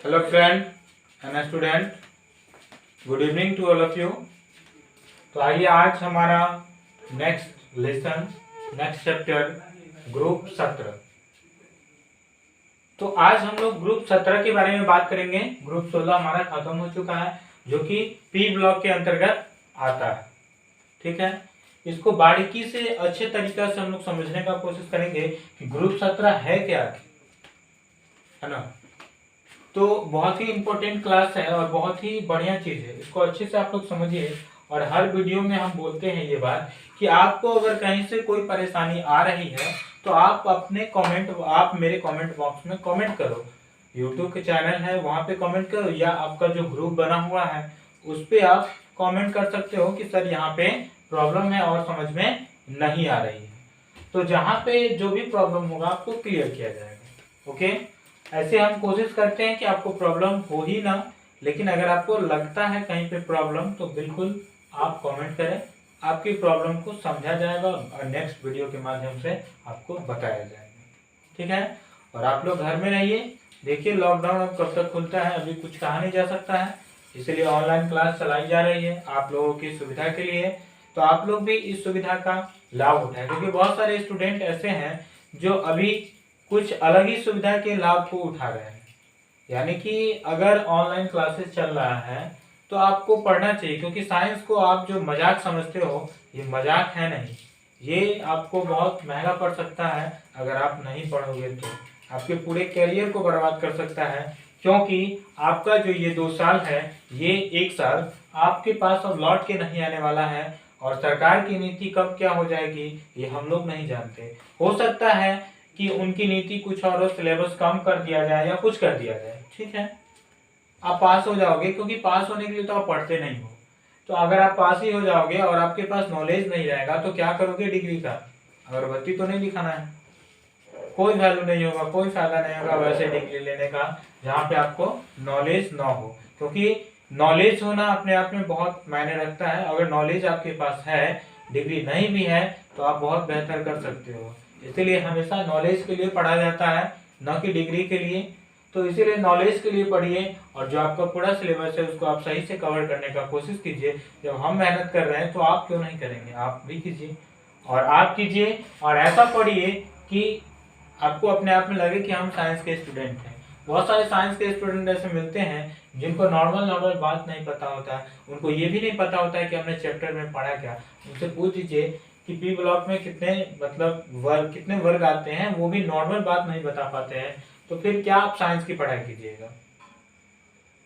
Hello friend and student, good evening to all of you। तो आइए आज हमारा next lesson next chapter group 17। तो आज हम लोग ग्रुप 17 के बारे में बात करेंगे। ग्रुप 16 हमारा खत्म हो चुका है जो कि पी ब्लॉक के अंतर्गत आता है। ठीक है, इसको बारीकी से अच्छे तरीका से हम लोग समझने का कोशिश करेंगे कि ग्रुप 17 है क्या, है ना। तो बहुत ही इंपॉर्टेंट क्लास है और बहुत ही बढ़िया चीज है, इसको अच्छे से आप लोग समझिए। और हर वीडियो में हम बोलते हैं ये बात कि आपको अगर कहीं से कोई परेशानी आ रही है तो आप मेरे कमेंट बॉक्स में कमेंट करो। यूट्यूब के चैनल है वहां पे कमेंट करो, या आपका जो ग्रुप बना हुआ है उस पे आप कमेंट कर सकते हो कि सर यहाँ पे प्रॉब्लम है और समझ में नहीं आ रही है। तो जहाँ पे जो भी प्रॉब्लम होगा आपको क्लियर किया जाएगा। ओके, ऐसे हम कोशिश करते हैं कि आपको प्रॉब्लम हो ही ना, लेकिन अगर आपको लगता है कहीं पे प्रॉब्लम तो बिल्कुल आप कमेंट करें, आपकी प्रॉब्लम को समझा जाएगा और नेक्स्ट वीडियो के माध्यम से आपको बताया जाएगा। ठीक है, और आप लोग घर में रहिए। देखिए लॉकडाउन अब कब तक खुलता है अभी कुछ कहा नहीं जा सकता है, इसलिए ऑनलाइन क्लास चलाई जा रही है आप लोगों की सुविधा के लिए। तो आप लोग भी इस सुविधा का लाभ उठाएं, क्योंकि बहुत सारे स्टूडेंट ऐसे हैं जो अभी कुछ अलग ही सुविधा के लाभ को उठा रहे हैं। यानी कि अगर ऑनलाइन क्लासेस चल रहा है तो आपको पढ़ना चाहिए, क्योंकि साइंस को आप जो मजाक समझते हो ये मजाक है नहीं, ये आपको बहुत महंगा पड़ सकता है। अगर आप नहीं पढ़ोगे तो आपके पूरे करियर को बर्बाद कर सकता है, क्योंकि आपका जो ये 2 साल है ये 1 साल आपके पास अब लौट के नहीं आने वाला है। और सरकार की नीति कब क्या हो जाएगी ये हम लोग नहीं जानते। हो सकता है कि उनकी नीति कुछ और सिलेबस कम कर दिया जाए या कुछ कर दिया जाए। ठीक है, आप पास हो जाओगे, क्योंकि पास होने के लिए तो आप पढ़ते नहीं हो। तो अगर आप पास ही हो जाओगे और आपके पास नॉलेज नहीं रहेगा तो क्या करोगे डिग्री का? अगरबत्ती तो नहीं दिखाना है, कोई वैल्यू नहीं होगा, कोई फायदा नहीं होगा वैसे डिग्री लेने का जहाँ पे आपको नॉलेज ना हो। क्योंकि नॉलेज होना अपने आप में बहुत मायने रखता है। अगर नॉलेज आपके पास है, डिग्री नहीं भी है, तो आप बहुत बेहतर कर सकते हो। इसीलिए हमेशा नॉलेज के लिए पढ़ा जाता है, न कि डिग्री के लिए। तो इसीलिए नॉलेज के लिए पढ़िए और जो आपका पूरा सिलेबस है उसको आप सही से कवर करने का कोशिश कीजिए। जब हम मेहनत कर रहे हैं तो आप क्यों नहीं करेंगे, आप भी कीजिए और आप कीजिए। और ऐसा पढ़िए कि आपको अपने आप में लगे कि हम साइंस के स्टूडेंट हैं। बहुत सारे साइंस के स्टूडेंट ऐसे मिलते हैं जिनको नॉर्मल बात नहीं पता होता है, उनको ये भी नहीं पता होता है कि हमने चैप्टर में पढ़ा क्या। उनसे पूछ लीजिए कि पी ब्लॉक में कितने वर्ग आते हैं, वो भी नॉर्मल बात नहीं बता पाते हैं, तो फिर क्या आप साइंस की पढ़ाई कीजिएगा,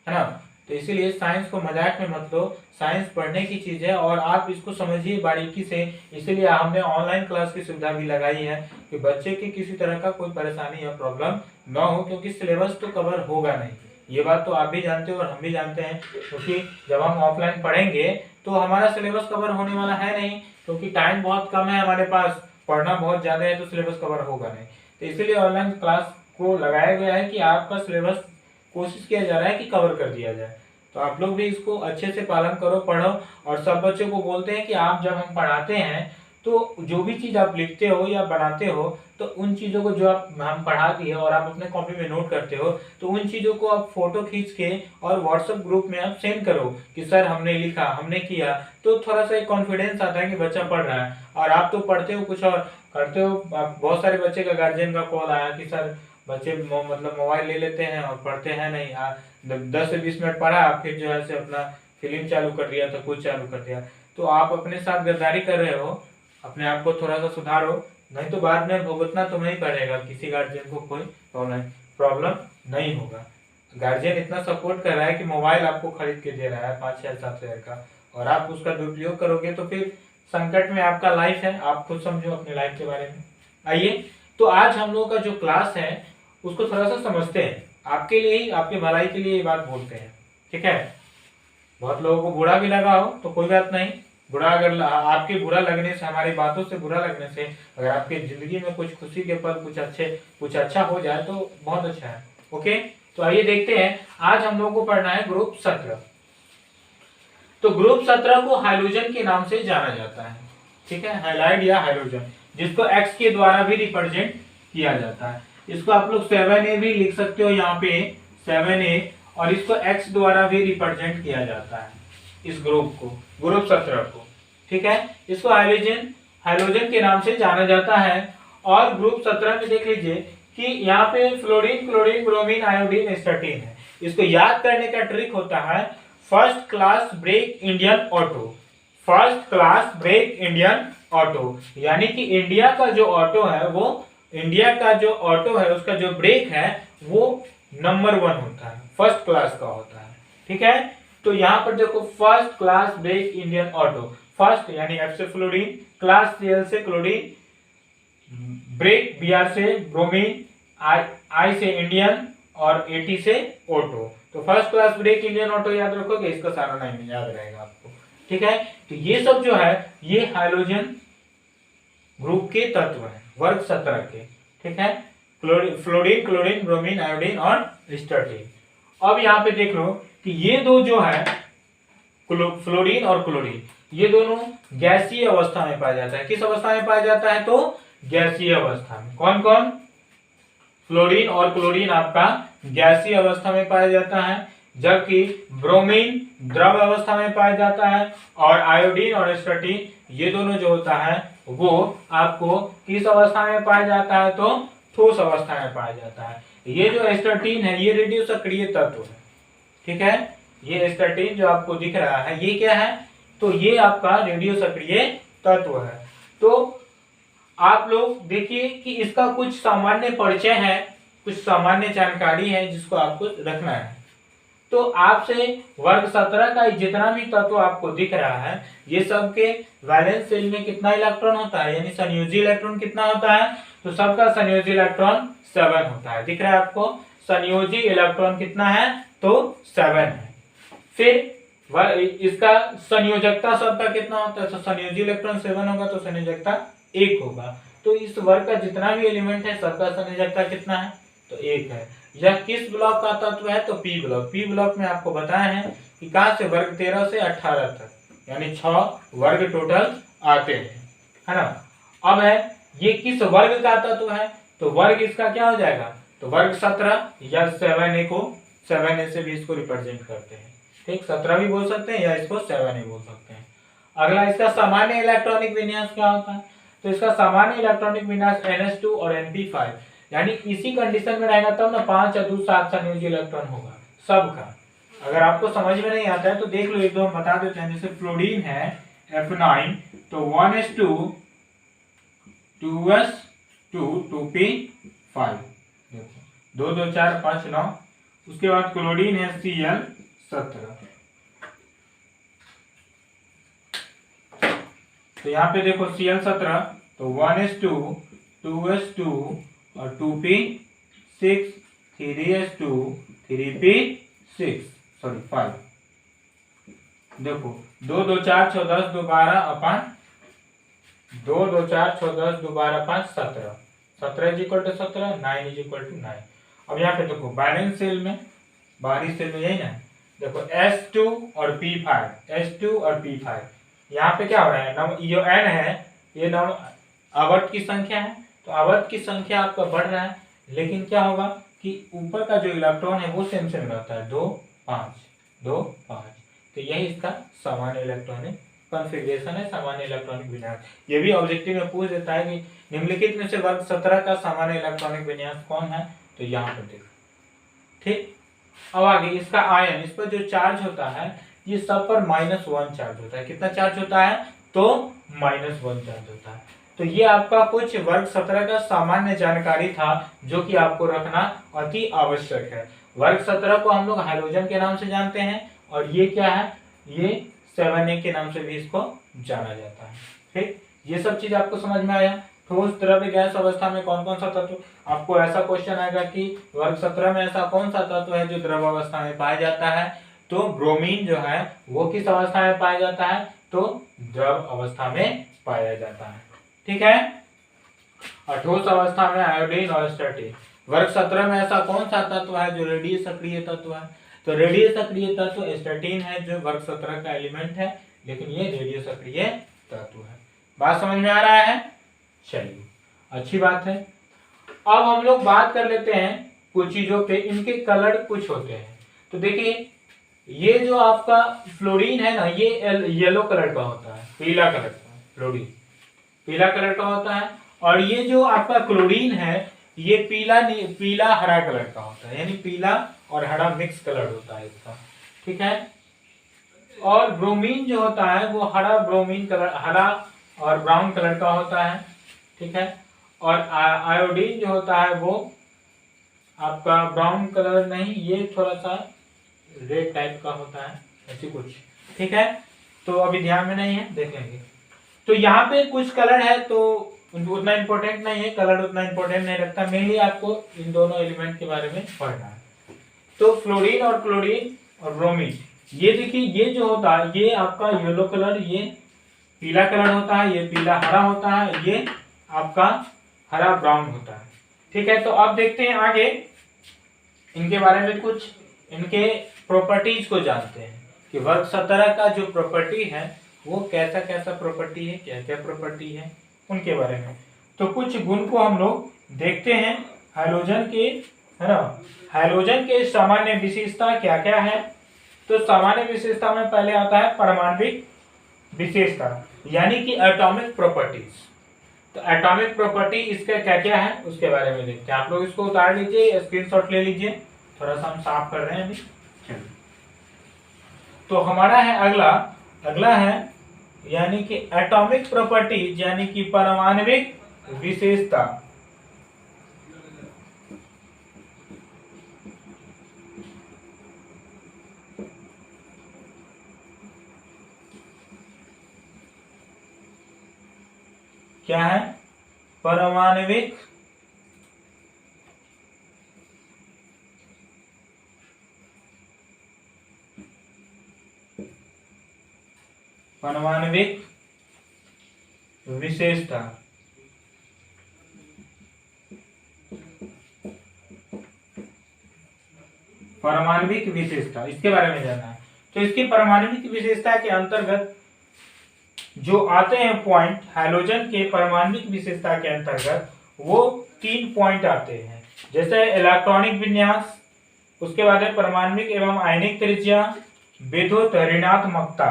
है ना। तो इसीलिए साइंस को मजाक में मत लो, साइंस पढ़ने की चीज है और आप इसको समझिए बारीकी से। इसीलिए हमने ऑनलाइन क्लास की सुविधा भी लगाई है कि बच्चे की किसी तरह का कोई परेशानी या प्रॉब्लम ना हो, क्योंकि सिलेबस तो कवर होगा नहीं, ये बात तो आप भी जानते हो और हम भी जानते हैं। क्योंकि जब हम ऑफलाइन पढ़ेंगे तो हमारा सिलेबस कवर होने वाला है नहीं, क्योंकि टाइम बहुत कम है हमारे पास, पढ़ना बहुत ज्यादा है, तो सिलेबस कवर होगा नहीं। तो इसीलिए ऑनलाइन क्लास को लगाया गया है कि आपका सिलेबस कोशिश किया जा रहा है कि कवर कर दिया जाए। तो आप लोग भी इसको अच्छे से पालन करो, पढ़ो। और सब बच्चों को बोलते हैं कि आप जब हम पढ़ाते हैं तो जो भी चीज आप लिखते हो या बनाते हो तो उन चीजों को जो हम पढ़ा दिए और आप अपने कॉपी में नोट करते हो तो उन चीजों को आप फोटो खींच के और व्हाट्सएप ग्रुप में आप सेंड करो कि सर हमने लिखा, हमने किया। तो थोड़ा सा एक कॉन्फिडेंस आता है कि बच्चा पढ़ रहा है। और आप तो पढ़ते हो कुछ और करते हो। बहुत सारे बच्चे का गार्जियन का कॉल आया कि सर बच्चे मोबाइल ले लेते हैं और पढ़ते हैं नहीं, 10 से 20 मिनट पढ़ा फिर जो है से अपना फिल्म चालू कर दिया तो कुछ चालू कर दिया। तो आप अपने साथ गद्दारी कर रहे हो, अपने आप को थोड़ा सा सुधारो, नहीं तो बाद में भुगतना तुम्हें ही पड़ेगा। किसी गार्जियन को कोई प्रॉब्लम नहीं होगा। गार्जियन इतना सपोर्ट कर रहा है कि मोबाइल आपको खरीद के दे रहा है 5-6-7 हजार का, और आप उसका दुरुपयोग करोगे तो फिर संकट में आपका लाइफ है। आप खुद समझो अपने लाइफ के बारे में। आइए, तो आज हम लोगों का जो क्लास है उसको थोड़ा सा समझते हैं, आपके लिए ही, आपकी भलाई के लिए ये बात बोलते हैं। ठीक है, बहुत लोगों को बुरा भी लगा हो तो कोई बात नहीं। बुरा अगर आपके बुरा लगने से, हमारी बातों से बुरा लगने से अगर आपकी जिंदगी में कुछ खुशी के पल, कुछ अच्छा हो जाए तो बहुत अच्छा है। ओके, तो आइए देखते हैं। आज हम लोगों को पढ़ना है ग्रुप 17। तो ग्रुप 17 को हाइड्रोजन के नाम से जाना जाता है। ठीक है, हाइलाइड या हाइड्रोजन, जिसको एक्स के द्वारा भी रिप्रेजेंट किया जाता है। इसको आप लोग 7A भी लिख सकते हो, यहाँ पे 7A और इसको X द्वारा भी रिप्रेजेंट किया जाता है, इस ग्रुप को, ग्रुप 17 को। ठीक है, इसको हाइड्रोजन के नाम से जाना जाता है। और ग्रुप 17 में देख लीजिए कि यहाँ पे fluorine, chlorine, bromine, iodine, astatine है। इसको याद करने का ट्रिक होता है first class break Indian auto, first class break Indian auto, यानी कि इंडिया का जो ऑटो है वो, इंडिया का जो ऑटो है उसका जो ब्रेक है वो नंबर 1 होता है, फर्स्ट क्लास का होता है। ठीक है, तो यहाँ पर देखो first class break Indian auto, first यानी F से फ्लोरीन, क्लास Cl से क्लोरीन, ब्रेक Br से ब्रोमीन, I से इंडियन और AT से ऑटो। तो first class break Indian auto याद रखोगे, इसका सारा नाम याद रहेगा आपको। ठीक है, तो ये सब जो है ये हाइड्रोजन ग्रुप के तत्व हैं, वर्ग 17 के। ठीक है, फ्लोरीन, क्लोरीन, ब्रोमीन, आयोडीन और स्टार्टीन। अब यहाँ पे देख लो कि ये दो जो है फ्लोरीन और क्लोरीन, ये दोनों गैसीय अवस्था में पाया जाता है। किस अवस्था में पाया जाता है? तो गैसीय अवस्था में। कौन कौन? फ्लोरीन और क्लोरीन आपका गैसीय अवस्था में पाया जाता है, जबकि ब्रोमीन द्रव अवस्था में पाया जाता है और आयोडीन और स्टार्टीन ये दोनों जो होता है वो आपको किस अवस्था में पाया जाता है? तो ठोस अवस्था में पाया जाता है। ये जो स्टार्टीन है ये रेडियो सक्रिय तत्व है। ठीक है, ये स्टार्टीन जो आपको दिख रहा है ये क्या है? तो ये आपका रेडियो सक्रिय तत्व है। तो आप लोग देखिए कि इसका कुछ सामान्य परिचय है, कुछ सामान्य जानकारी है जिसको आपको रखना है। तो आपसे वर्ग 17 का जितना भी तत्व आपको दिख रहा है ये सब के वैलेंस शेल में कितना इलेक्ट्रॉन होता है, यानी संयोजी इलेक्ट्रॉन कितना होता है? तो सबका संयोजी इलेक्ट्रॉन 7 होता है। दिख रहा है आपको? संयोजी इलेक्ट्रॉन कितना है? तो 7 है। फिर इसका संयोजकता सबका कितना होता है? तो संयोजी इलेक्ट्रॉन 7 होगा तो संयोजकता 1 होगा। तो इस वर्ग का जितना भी एलिमेंट है सबका संयोजकता कितना है? तो 1 है। यह किस ब्लॉक का तत्व है? तो पी ब्लॉक। पी ब्लॉक में आपको बताया है कि कहां से वर्ग 13 से 18 तक, यानी 6 वर्ग टोटल आते हैं, है ना। अब है ये किस वर्ग का तत्व है? तो वर्ग इसका क्या हो जाएगा? तो वर्ग 17 या 7A को 7A से भी इसको रिप्रेजेंट करते हैं। ठीक, 17 भी बोल सकते हैं या इसको 7A बोल सकते हैं। अगला इसका सामान्य इलेक्ट्रॉनिक विन्यास क्या होता है? तो इसका सामान्य इलेक्ट्रॉनिक विन्यास NH2 और NP5, यानी इसी कंडीशन में रहेगा तब ना 5 या 2 7 संयोजी इलेक्ट्रॉन होगा सबका। अगर आपको समझ में नहीं आता है तो देख लो, एक दो हम बता देते हैं। जैसे फ्लोरीन है F9 तो 1s2 2s2 2p5, देखो 2 2 4 5 9। उसके बाद क्लोरीन है Cl17, तो यहाँ पे देखो Cl17 तो 1s2 2s2 और 2p6 3s2 3p6 सॉरी 5। देखो 2 2 4 6 10 2 12 अपन 2 2 4 6 10 2 12 5 17, 17 is equal to 17, 9 is equal to 9। अब यहाँ पे देखो बैलेंस सेल में, बाहरी सेल में यही ना, देखो S2 और P5, S2 और P5, यहाँ पे क्या हो रहा है? जो N है ये आवर्त की संख्या है, तो आवर्त की संख्या आपका बढ़ रहा है, लेकिन क्या होगा कि ऊपर का जो इलेक्ट्रॉन है वो सेम रहता है, 2 5 2 5। तो यही इसका सामान्य इलेक्ट्रॉनिक कॉन्फ़िगरेशन है, सामान्य इलेक्ट्रॉनिक विन्यास। ये भी ऑब्जेक्टिव में पूछ देता है कि निम्नलिखित में से वर्ग 17 का सामान्य इलेक्ट्रॉनिक विन्यास कौन है? तो यहाँ पर देखो। ठीक, अब आगे इसका आयन, इस पर जो चार्ज होता है ये सब पर -1 चार्ज होता है। कितना चार्ज होता है? तो -1 चार्ज होता है। तो ये आपका कुछ वर्ग 17 का सामान्य जानकारी था जो कि आपको रखना अति आवश्यक है। वर्ग 17 को हम लोग हाइड्रोजन के नाम से जानते हैं और ये क्या है? ये 7A के नाम से भी इसको जाना जाता है। ठीक, ये सब चीज आपको समझ में आया। ठोस, द्रव्य, गैस अवस्था में कौन कौन सा तत्व? आपको ऐसा क्वेश्चन आएगा कि वर्ग 17 में ऐसा कौन सा तत्व है जो द्रव अवस्था में पाया जाता है? तो ब्रोमीन जो है वो किस अवस्था में पाया जाता है? तो द्रव अवस्था में पाया जाता है। ठीक है, और ठोस अवस्था में आयोडीन और स्टार्टीन। वर्ग 17 में ऐसा कौन सा तत्व है जो रेडियो सक्रिय तत्व है? तो रेडियो सक्रिय तत्व स्टार्टीन है जो वर्ग 17 का एलिमेंट है, लेकिन ये रेडियो सक्रिय तत्व है। बात समझ में आ रहा है? चलिए, अच्छी बात है। अब हम लोग बात कर लेते हैं कुछ चीजों पे इनके कलर कुछ होते हैं। तो देखिए ये जो आपका फ्लोरीन है ना, ये येलो कलर का होता है, पीला कलर का फ्लोरीन पीला कलर का होता है। और ये जो आपका क्लोरीन है ये पीला हरा कलर का होता है, यानी पीला और हरा मिक्स कलर होता है इसका, ठीक है। और ब्रोमीन जो होता है वो हरा ब्रोमीन कलर, हरा और ब्राउन कलर का होता है, ठीक है। और आयोडीन जो होता है वो आपका ब्राउन कलर नहीं, ये थोड़ा सा रेड टाइप का होता है, ऐसे कुछ, ठीक है। तो अभी ध्यान में नहीं है, देख लेंगे। तो यहाँ पे कुछ कलर है तो उतना इंपॉर्टेंट नहीं है, कलर उतना इंपॉर्टेंट नहीं रखता, मेनली आपको इन दोनों एलिमेंट के बारे में पढ़ना है। तो फ्लोरीन और क्लोरीन और ब्रोमीन, ये देखिए ये जो होता है ये आपका येलो कलर, ये पीला कलर होता है, ये पीला हरा होता है, ये आपका हरा ब्राउन होता है, ठीक है। तो अब देखते हैं आगे इनके बारे में, कुछ इनके प्रॉपर्टीज को जानते हैं कि वर्ग 17 का जो प्रॉपर्टी है वो कैसा कैसा प्रॉपर्टी है, क्या क्या प्रॉपर्टी है, उनके बारे में। तो कुछ गुण को हम लोग देखते हैं हाइड्रोजन के, है ना। हाइड्रोजन के सामान्य विशेषता क्या क्या है। तो सामान्य विशेषता में पहले आता है परमाणविक विशेषता, यानी कि एटॉमिक प्रॉपर्टीज। तो एटॉमिक प्रॉपर्टी इसका क्या क्या है उसके बारे में देखते हैं। आप लोग इसको उतार लीजिए, स्क्रीनशॉट ले लीजिए, थोड़ा सा हम साफ कर रहे हैं अभी। तो हमारा है अगला है यानी कि एटॉमिक प्रॉपर्टीज, यानी कि परमाणविक विशेषता। क्या है? परमाणविक विशेषता। परमाणविक विशेषता, इसके बारे में जानना है। तो इसकी परमाणविक विशेषता के अंतर्गत जो आते हैं पॉइंट, हाइड्रोजन के परमाणविक विशेषता के अंतर्गत वो 3 पॉइंट आते हैं, जैसे इलेक्ट्रॉनिक विन्यास, उसके बाद है परमाणविक एवं आयनिक त्रिज्या, विद्युत ऋणात्मकता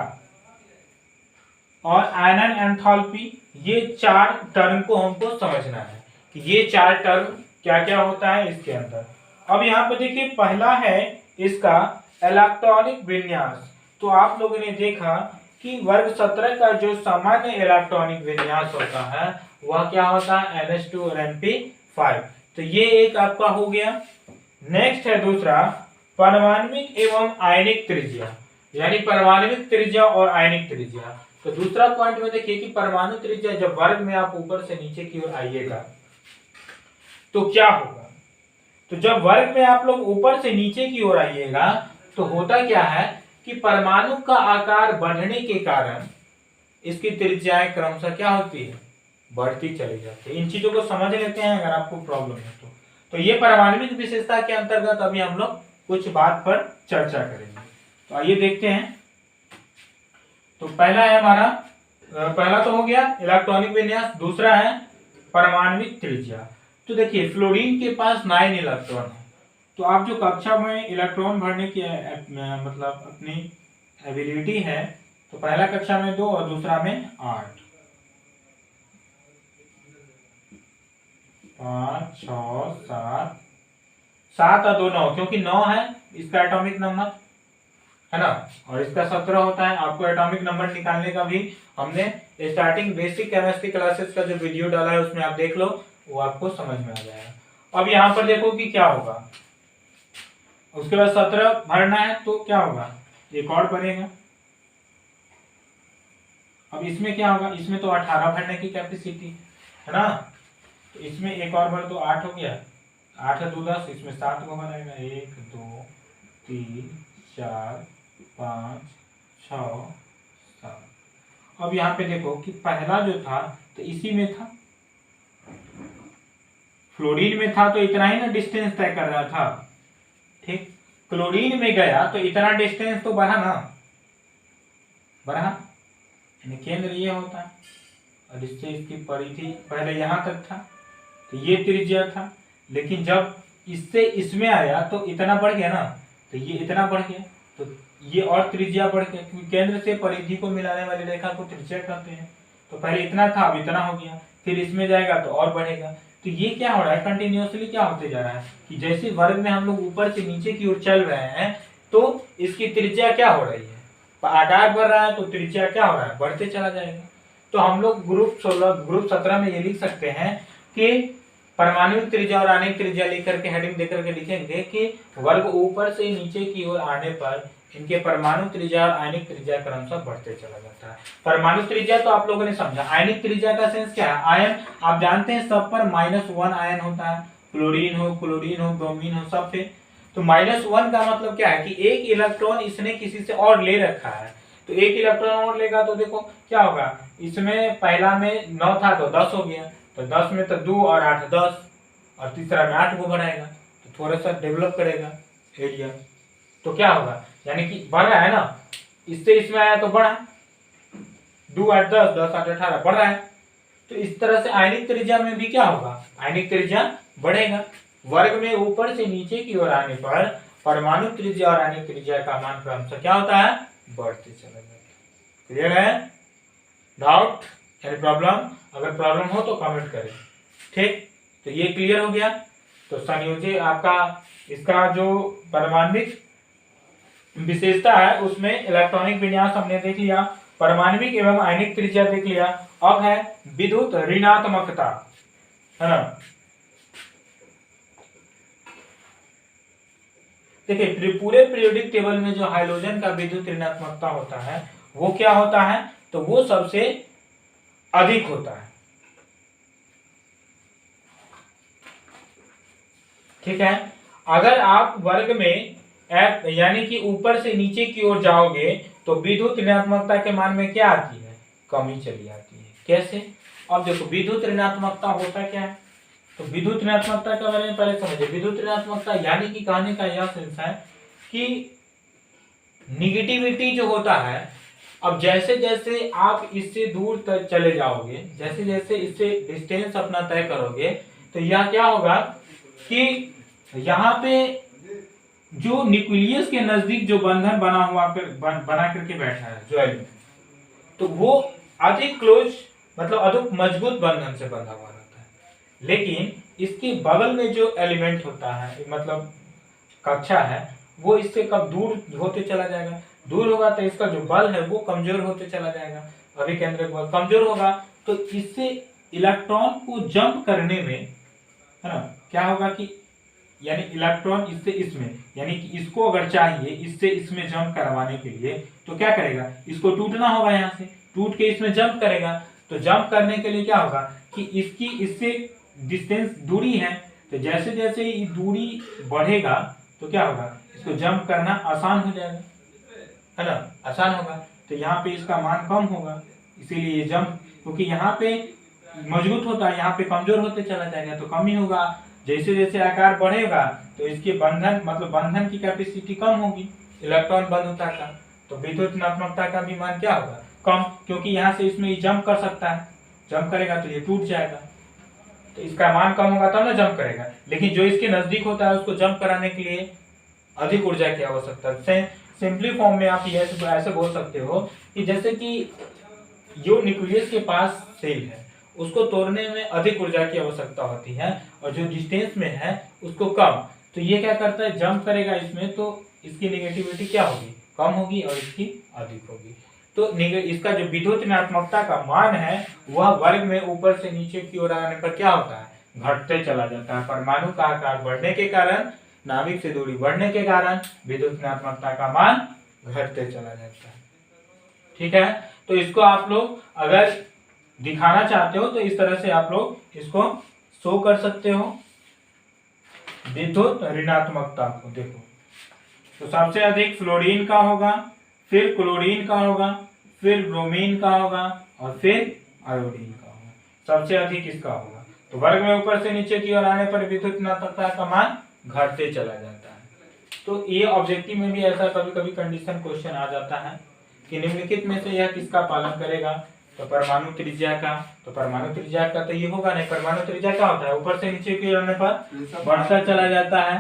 और आयनन एंथैल्पी। ये 4 टर्म को हमको समझना है कि ये 4 टर्म क्या क्या होता है इसके अंदर। अब यहाँ पे देखिए पहला है इसका इलेक्ट्रॉनिक विन्यास। तो आप लोगों ने देखा कि वर्ग 17 का जो सामान्य इलेक्ट्रॉनिक विन्यास होता है वह क्या होता है, NH2 और NP5। तो ये एक आपका हो गया। नेक्स्ट है दूसरा परमाणविक एवं आयनिक त्रिज्या, यानी परमाणविक त्रिज्या और आयनिक त्रिज्या। तो दूसरा पॉइंट में देखिए कि परमाणु त्रिज्या जब वर्ग में आप ऊपर से नीचे की ओर आइएगा तो क्या होगा। तो जब वर्ग में आप लोग ऊपर से नीचे की ओर आइएगा तो होता क्या है कि परमाणु का आकार बढ़ने के कारण इसकी त्रिज्याएं क्रमशः क्या होती है, बढ़ती चली जाती है। इन चीजों को समझ लेते हैं अगर आपको प्रॉब्लम है तो ये परमाणविक विशेषता के अंतर्गत अभी हम लोग कुछ बात पर चर्चा करेंगे। तो आइए देखते हैं। तो पहला है हमारा, पहला तो हो गया इलेक्ट्रॉनिक विन्यास, दूसरा है परमाणविक त्रिज्या। तो देखिए फ्लोरीन के पास 9 इलेक्ट्रॉन है। तो आप जो कक्षा में इलेक्ट्रॉन भरने की मतलब अपनी एबिलिटी है, तो पहला कक्षा में 2 और दूसरा में 8, 5, 6, 7 और 2 9, क्योंकि 9 है इसका एटॉमिक नंबर, है ना, और इसका 17 होता है। आपको एटॉमिक नंबर निकालने का भी हमने स्टार्टिंग बेसिक केमिस्ट्री क्लासेस का जो वीडियो डाला है उसमें आप देख लो, वो आपको समझ में आ जाएगा। अब यहाँ पर देखो कि क्या होगा, उसके बाद 17 भरना है तो क्या होगा, एक और बनेगा। अब इसमें क्या होगा, इसमें तो 18 भरने की कैपेसिटी है ना, तो इसमें एक और भर तो 8 हो गया, 8 है 2 10, इसमें 7 को बनाएगा, 1 2 3 4 5 6 7। अब यहाँ पे देखो कि पहला जो था तो इसी में था, फ्लोरीन में था तो इतना ही ना डिस्टेंस तय कर रहा था, ठीक। क्लोरीन में गया तो इतना डिस्टेंस तो बढ़ा ना, बढ़ा, यानी केंद्र ये होता है और इससे इसकी परिधि पहले यहाँ तक था तो ये त्रिज्या था, लेकिन जब इससे इसमें आया तो इतना बढ़ गया ना, तो ये इतना बढ़ गया, तो ये और त्रिज्या बढ़ गया, क्योंकि केंद्र से परिधि को मिलाने वाली रेखा को त्रिज्या कहते हैं। तो पहले इतना था, अब इतना हो गया, फिर इसमें जाएगा तो और बढ़ेगा। तो ये क्या हो रहा है, कंटिन्यूअसली क्या होते जा रहा है कि जैसे वर्ग में हम लोग ऊपर से नीचे की ओर चल रहे हैं तो इसकी त्रिज्या क्या हो रही है, आकार बढ़ रहा है तो त्रिज्या क्या हो रहा है, बढ़ते चला जाएगा। तो हम लोग ग्रुप 17 में ये लिख सकते हैं कि परमाणु त्रिज्या और आणविक त्रिज्या लेकर के हेडिंग देकर के लिखेंगे कि वर्ग ऊपर से नीचे की ओर आने पर इनके परमाणु त्रिज्या और आयनिक त्रिज्या क्रमशः बढ़ते चला जाता है। परमाणु त्रिज्या तो आप लोगों ने समझा, आयनिक त्रिज्या का सेंस क्या है, आयन आप जानते हैं सब पर -1 आयन होता है, क्लोरीन हो, ब्रोमीन हो, सब पे। तो -1 का मतलब क्या है कि एक इलेक्ट्रॉन इसने किसी से और ले रखा है, तो एक इलेक्ट्रॉन और लेगा तो देखो क्या होगा, इसमें पहला में 9 था तो 10 हो गया, तो 10 में तो 2 और 8 10, और तीसरा में 8 को बढ़ाएगा तो थोड़ा सा डेवलप करेगा एरिया, तो क्या होगा, यानी कि बढ़ रहा है ना, इससे इसमें आया तो बढ़ा, 2 8 10, 10 8 18 बढ़ रहा है। तो इस तरह से आयनिक त्रिज्या में भी क्या होगा, आयनिक त्रिज्या बढ़ेगा। वर्ग में ऊपर से नीचे की ओर आने पर परमाणु त्रिज्या और आयनिक त्रिज्या का मान क्रमशः क्या होता है, बढ़ते चला जाता है। क्लियर है, डाउट यानी प्रॉब्लम, अगर प्रॉब्लम हो तो कमेंट करें। ठीक, तो ये क्लियर हो गया। तो संयोजी आपका इसका जो परमाणविक विशेषता है उसमें इलेक्ट्रॉनिक विन्यास हमने देख लिया, परमाणविक एवं आयनिक त्रिज्या देख लिया। अब है विद्युत ऋणात्मकता, है ना। देखिए पूरे पीरियोडिक टेबल में जो हाइड्रोजन का विद्युत ऋणात्मकता होता है वो क्या होता है, तो वो सबसे अधिक होता है। ठीक है, अगर आप वर्ग में F यानी कि ऊपर से नीचे की ओर जाओगे तो विद्युत ऋणात्मकता के मान में क्या आती है, कमी चली आती है। कैसे, अब देखो विद्युत ऋणात्मकता होता क्या है, तो विद्युत ऋणात्मकता के बारे में पहले समझे। विद्युत ऋणात्मकता यानी कि कहने का यह सेंस है कि निगेटिविटी जो होता है, अब जैसे जैसे आप इससे दूर तक चले जाओगे, जैसे जैसे इससे डिस्टेंस अपना तय करोगे, तो यह क्या होगा कि यहाँ पे जो न्यूक्लियस के नजदीक जो बंधन बना करके बैठा है जो एलिमेंट, तो वो अधिक क्लोज मतलब अधिक मजबूत बंधन से बंधा हुआ रहता है। लेकिन इसके बगल में जो एलिमेंट होता है मतलब कक्षा है, वो इससे कब दूर होते चला जाएगा, दूर होगा तो इसका जो बल है वो कमजोर होते चला जाएगा, अभिकेंद्रक बल कमजोर होगा, तो इससे इलेक्ट्रॉन को जंप करने में, है ना, क्या होगा कि यानी इलेक्ट्रॉन इससे इसमें, यानी कि इसको अगर चाहिए इससे इसमें जंप करवाने के लिए तो क्या करेगा, इसको टूटना होगा, यहाँ से टूट के इसमें जंप करेगा। तो जंप करने के लिए क्या होगा कि इसकी इससे डिस्टेंस दूरी है, तो जैसे जैसे ये दूरी बढ़ेगा तो क्या होगा, इसको जंप करना आसान हो जाएगा, है ना, आसान होगा। तो यहाँ पे इसका मान कम होगा, इसीलिए ये जंप, क्योंकि यहाँ पे मजबूत होता है, यहाँ पे कमजोर होते चला जाएगा तो कम ही होगा। जैसे जैसे आकार बढ़ेगा तो इसके बंधन मतलब बंधन की कैपेसिटी कम होगी इलेक्ट्रॉन बंधुता का, तो विद्युत ऋणात्मकता का भी मान क्या होगा, कम, क्योंकि यहाँ से इसमें जंप कर सकता है, जंप करेगा तो ये टूट जाएगा, तो इसका मान कम होगा तब ना जंप करेगा। लेकिन जो इसके नजदीक होता है उसको जंप कराने के लिए अधिक ऊर्जा की आवश्यकता है। सिंपली फॉर्म में आप ऐसे बोल सकते हो कि जैसे कि जो न्यूक्लियस के पास सेल है उसको तोड़ने में अधिक ऊर्जा की आवश्यकता होती है और जो डिस्टेंस में है उसको कम, तो ये क्या करता है, जंप करेगा इसमें तो इसकी नेगेटिविटी क्या होगी, कम होगी और इसकी अधिक होगी। तो इसका जो विद्युत ऋणात्मकता का मान है वह वर्ग में ऊपर से नीचे की ओर आने पर क्या होता है, घटते चला जाता है। परमाणु का आकार बढ़ने के कारण, नाभिक से दूरी बढ़ने के कारण विद्युत ऋणात्मकता का मान घटते चला जाता है। ठीक है, तो इसको आप लोग अगर दिखाना चाहते हो तो इस तरह से आप लोग इसको शो कर सकते हो विद्युत ऋणात्मकता को। देखो तो सबसे अधिक फ्लोरीन का होगा, फिर क्लोरीन का होगा, फिर ब्रोमीन का होगा और फिर आयोडीन का होगा, सबसे अधिक इसका होगा। तो वर्ग में ऊपर से नीचे की ओर आने पर विद्युत ऋणात्मकता का मान घटते चला जाता है। तो ये ऑब्जेक्टिव में भी ऐसा कभी कभी कंडीशन क्वेश्चन आ जाता है कि निम्नलिखित में से यह किसका पालन करेगा, तो परमाणु त्रिज्या का, तो परमाणु त्रिज्या का तो ये होगा नहीं। परमाणु त्रिज्या क्या होता है, ऊपर से नीचे की ओर आने पर बढ़ता चला जाता है।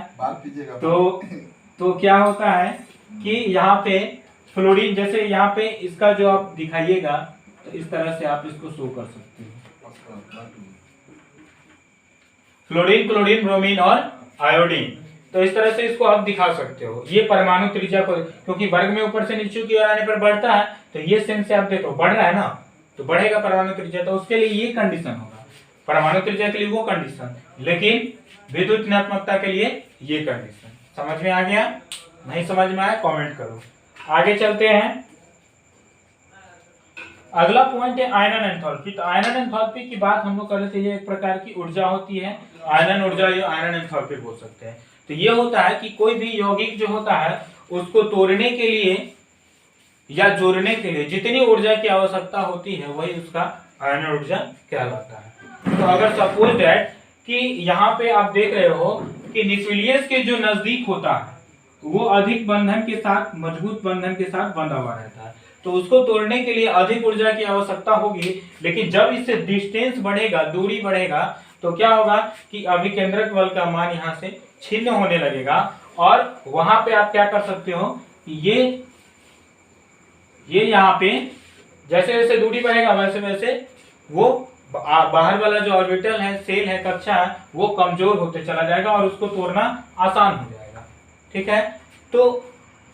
तो क्या होता है कि यहाँ पे फ्लोरीन, जैसे यहाँ पे इसका जो आप दिखाइएगा तो इस तरह से आप इसको शो कर सकते हो, फ्लोरीन, क्लोरीन, ब्रोमीन और आयोडीन। तो इस तरह से इसको आप दिखा सकते हो। ये परमाणु त्रिज्या को, क्योंकि वर्ग में ऊपर से नीचे की ओर आने पर बढ़ता है, तो ये सेंस से आप देखो बढ़ रहा है ना, तो बढ़ेगा परमाणु त्रिज्या। तो उसके लिए ये कंडीशन होगा, परमाणु त्रिज्या के लिए वो कंडीशन, लेकिन विद्युत ऋणात्मकता के लिए ये कंडीशन। समझ में आ गया? नहीं समझ में आया कमेंट करो। आगे चलते हैं। अगला पॉइंट है आयनन एंथैल्पी। तो आयनन एंथैल्पी की बात हम लोग कर रहे थे, ये एक प्रकार की ऊर्जा होती है, आयनन ऊर्जा, ये आयनन एंथैल्पी बोल सकते हैं। तो ये होता है कि कोई भी यौगिक जो होता है उसको तोड़ने के लिए या जोड़ने के लिए जितनी ऊर्जा की आवश्यकता होती है वही उसका आयनन ऊर्जा कहलाता है। तो अगर सपोज दैट कि यहाँ पे आप देख रहे हो कि न्यूक्लियस के जो नजदीक होता है वो अधिक बंधन के साथ, मजबूत बंधन के साथ बंधा हुआ रहता है, तो उसको तोड़ने के लिए अधिक ऊर्जा की आवश्यकता होगी। लेकिन जब इससे डिस्टेंस बढ़ेगा, दूरी बढ़ेगा, तो क्या होगा कि अभिकेंद्रक बल का मान यहाँ से छिन्न होने लगेगा। और वहां पे आप क्या कर सकते हो, ये यहाँ पे जैसे जैसे दूरी बढ़ेगा वैसे वैसे वो बाहर वाला जो ऑर्बिटल है, सेल है, कक्षा है, वो कमजोर होते चला जाएगा और उसको तोड़ना आसान हो जाएगा। ठीक है, तो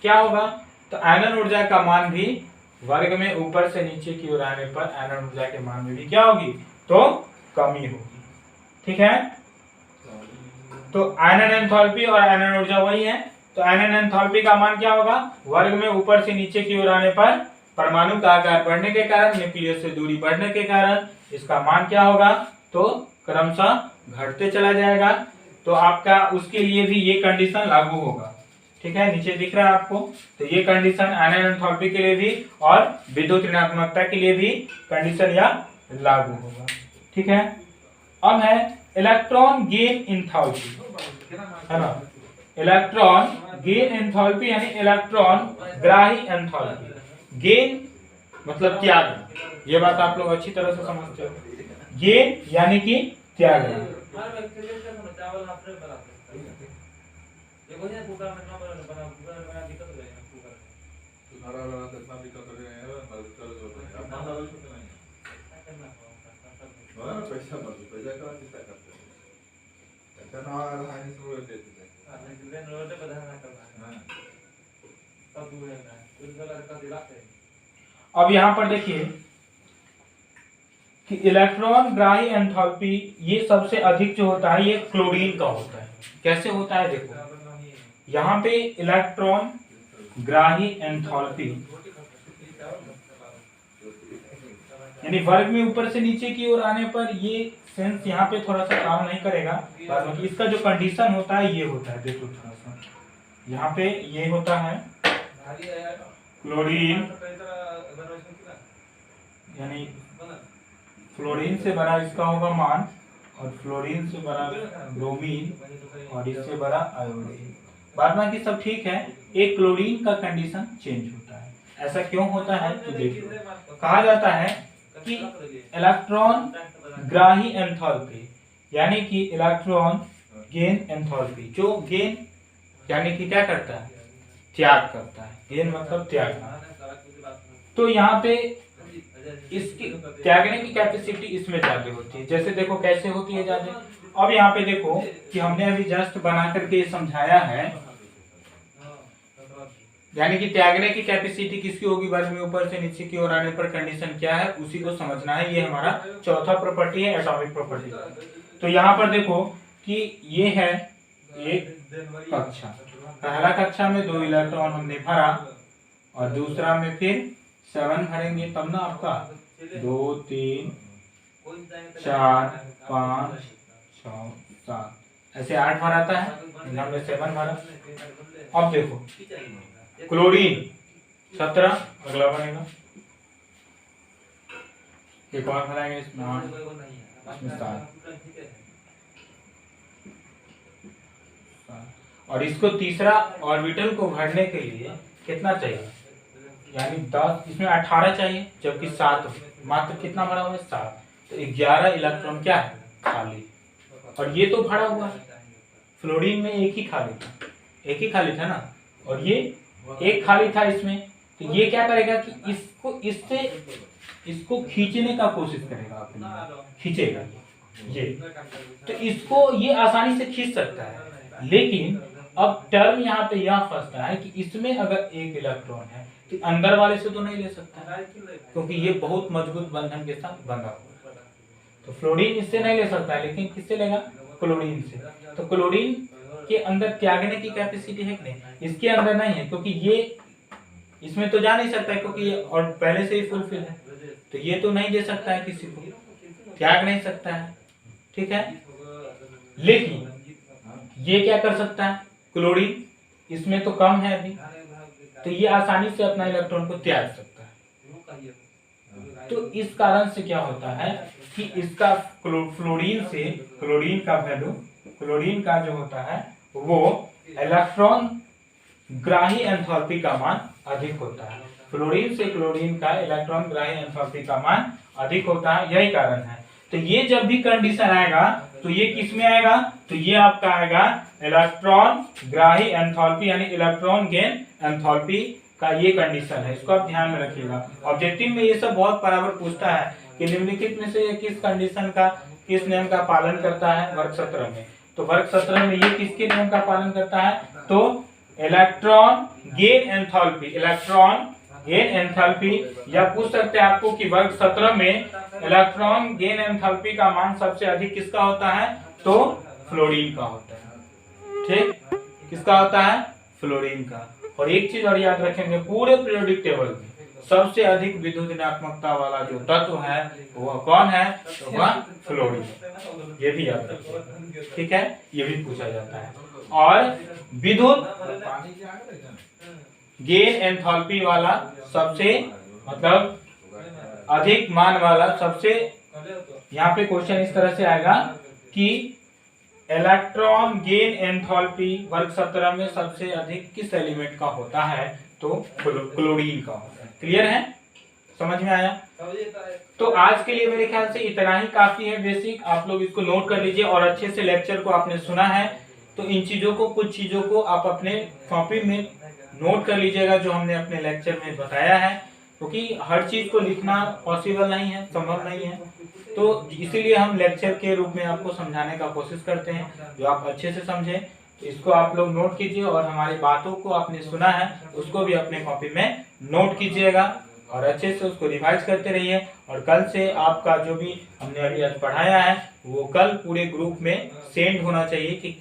क्या होगा, तो आयनन ऊर्जा का मान भी वर्ग में ऊपर से नीचे की ओर आने पर आयनन ऊर्जा के मान में भी क्या होगी, तो कमी होगी। ठीक है, तो आयनन एंथैल्पी और आयनन ऊर्जा वही है। तो आयनन एंथैल्पी का मान क्या होगा, वर्ग में ऊपर से नीचे की ओर आने पर परमाणु का आकार बढ़ने के कारण, न्यूक्लियस से दूरी बढ़ने के कारण इसका मान क्या होगा, तो क्रमशः घटते चला जाएगा। तो आपका उसके लिए भी ये कंडीशन लागू होगा। ठीक है, नीचे दिख रहा है आपको, तो ये कंडीशन आयनन एंथैल्पी के लिए भी और विद्युत ऋणात्मकता के लिए भी कंडीशन या लागू होगा। ठीक है, अब है इलेक्ट्रॉन गेन एंथैल्पी, है ना। इलेक्ट्रॉन गेन एंथैल्पी यानी इलेक्ट्रॉन ग्राही एंथैल्पी। गेन मतलब त्याग, ये बात आप लोग अच्छी तरह से समझते हो। गेन यानी कि त्याग। अब यहाँ पर देखिए कि इलेक्ट्रॉन ग्राही एंथैल्पी ये सबसे अधिक जो होता है ये क्लोरीन का होता है। कैसे होता है देखो, यहाँ पे इलेक्ट्रॉन ग्राही एंथैल्पी यानी वर्ग में ऊपर से नीचे की ओर आने पर ये सेंस यहाँ पे थोड़ा सा काम नहीं करेगा, बाद में इसका जो कंडीशन होता है ये होता है। देखो थोड़ा सा यहाँ पे ये होता है क्लोरीन, यानी फ्लोरीन से बड़ा इसका होगा मान, और फ्लोरीन से बड़ा ब्रोमीन, और इससे बड़ा आयोडीन। बाद बाकी सब ठीक है, एक क्लोरीन का कंडीशन चेंज होता है। ऐसा क्यों होता है तो देखिए, कहा जाता है कि इलेक्ट्रॉन ग्राही एंथैल्पी यानी कि इलेक्ट्रॉन गेन एंथैल्पी, जो गेन यानी कि क्या करता है, त्याग करता है। गेन मतलब त्याग। तो यहाँ पे इसकी त्यागने की कैपेसिटी इसमें ज्यादा होती है। जैसे देखो कैसे होती है ज्यादा। अब यहाँ पे देखो कि हमने अभी जस्ट बना करके समझाया है, यानी कि त्यागने की कैपेसिटी किसकी होगी, वर्ग में ऊपर से नीचे की ओर आने पर कंडीशन क्या है उसी को समझना है। ये हमारा चौथा प्रॉपर्टी है, एटॉमिक प्रॉपर्टी। तो यहाँ पर देखो कि ये है एक कक्षा, पहला कक्षा में 2 इलेक्ट्रॉन हमने भरा और दूसरा में फिर 7 भरेंगे, तब ना आपका 2 3 4 5 6 7 ऐसे 8 भराता है, हमने 7 भरा। अब देखो क्लोरीन 17 अगला बनेगा, एक और भराएंगे इसमें 7 और इसको तीसरा ऑर्बिटल को भरने के लिए कितना चाहिए, यानी 10, इसमें 18 चाहिए, जबकि 7 मात्र कितना भरा हुआ है, 7। तो 11 इलेक्ट्रॉन क्या है, खाली। और ये तो भरा हुआ है, फ्लोरीन में एक ही खाली था, एक ही खाली था ना, और ये एक खाली था इसमें। तो ये क्या करेगा कि इसको खींचने का कोशिश करेगा, अपने खींचेगा ये। तो इसको ये आसानी से खींच सकता है, लेकिन अब टर्म यहाँ पे यह फंसता है कि इसमें अगर एक इलेक्ट्रॉन है तो अंदर वाले से तो नहीं ले सकता है, क्योंकि ये बहुत मजबूत बंधन के साथ बंधा हुआ है। तो फ्लोरीन इससे नहीं ले सकता है, लेकिन किससे लेगा, क्लोरीन से। तो क्लोरीन के अंदर त्यागने की कैपेसिटी है कि नहीं, इसके अंदर नहीं है, क्योंकि ये इसमें तो जा नहीं सकता है, क्योंकि ये और पहले से ही फुलफिल है। तो ये तो नहीं दे सकता है, किसी को त्याग नहीं सकता है, ठीक है। लेकिन ये क्या कर सकता है, क्लोरीन, इसमें तो कम है अभी, तो ये आसानी से अपना इलेक्ट्रॉन को त्याग सकता है। तो इस कारण से क्या होता है कि इसका फ्लोरीन से क्लोरीन का वैल्यू, क्लोरीन का जो होता है वो इलेक्ट्रॉन ग्राही एंथैल्पी का मान अधिक होता है। फ्लोरीन से क्लोरीन का इलेक्ट्रॉन ग्राही एंथैल्पी का मान अधिक होता है, यही कारण है। तो ये जब भी कंडीशन आएगा तो ये किस में आएगा, तो ये आपका आएगा इलेक्ट्रॉन ग्राही एंथैल्पी, यानी इलेक्ट्रॉन गेन एंथैल्पी का ये कंडीशन है। इसको आप ध्यान में रखिएगा, ऑब्जेक्टिव में ये सब बहुत बराबर पूछता है कि निम्नलिखित में से किस कंडीशन का, किस नियम का पालन करता है वर्ग 17 में। तो वर्ग 17 में ये किसके नियम का पालन करता है, तो electron gain enthalpy, electron gain enthalpy, या पूछ सकते हैं आपको कि वर्ग 17 में इलेक्ट्रॉन गेन एंथैल्पी का मान सबसे अधिक किसका होता है, तो फ्लोरीन का होता है, ठीक, किसका होता है, फ्लोरीन का। और एक चीज और याद रखेंगे, पूरे पीरियोडिक टेबल में सबसे अधिक विद्युत ऋणात्मकता वाला जो तत्व है वह कौन है, तो वह फ्लोरीन, ये भी याद रखिए, ठीक है, ये भी पूछा जाता है। और विद्युत गेन एंथैल्पी वाला सबसे मतलब अधिक मान वाला सबसे, यहाँ पे क्वेश्चन इस तरह से आएगा कि इलेक्ट्रॉन गेन एंथैल्पी वर्ग 17 में सबसे अधिक किस एलिमेंट का होता है, तो क्लोरीन का होता है। क्लियर है, समझ में आया। तो आज के लिए मेरे ख्याल से इतना ही काफी है बेसिक, आप लोग इसको नोट कर लीजिए और अच्छे से लेक्चर को आपने सुना है तो इन चीजों को, कुछ चीजों को आप अपने कॉपी में नोट कर लीजिएगा जो हमने अपने लेक्चर में बताया है, क्योंकि हर चीज को लिखना पॉसिबल नहीं है, संभव नहीं है। तो इसीलिए हम लेक्चर के रूप में आपको समझाने का कोशिश करते हैं, जो आप अच्छे से समझें। तो इसको आप लोग नोट कीजिए और हमारी बातों को आपने सुना है उसको भी अपने कॉपी में नोट कीजिएगा और अच्छे से उसको रिवाइज करते रहिए। और कल से आपका जो भी हमने अभी आज पढ़ाया है वो कल पूरे ग्रुप में सेंड होना चाहिए कि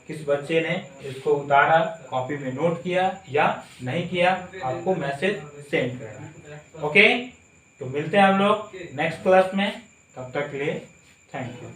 किस बच्चे ने इसको उतारा, कॉपी में नोट किया या नहीं किया, आपको मैसेज सेंड करना। ओके, तो मिलते हैं हम लोग नेक्स्ट क्लास में, तब तक के लिए थैंक यू।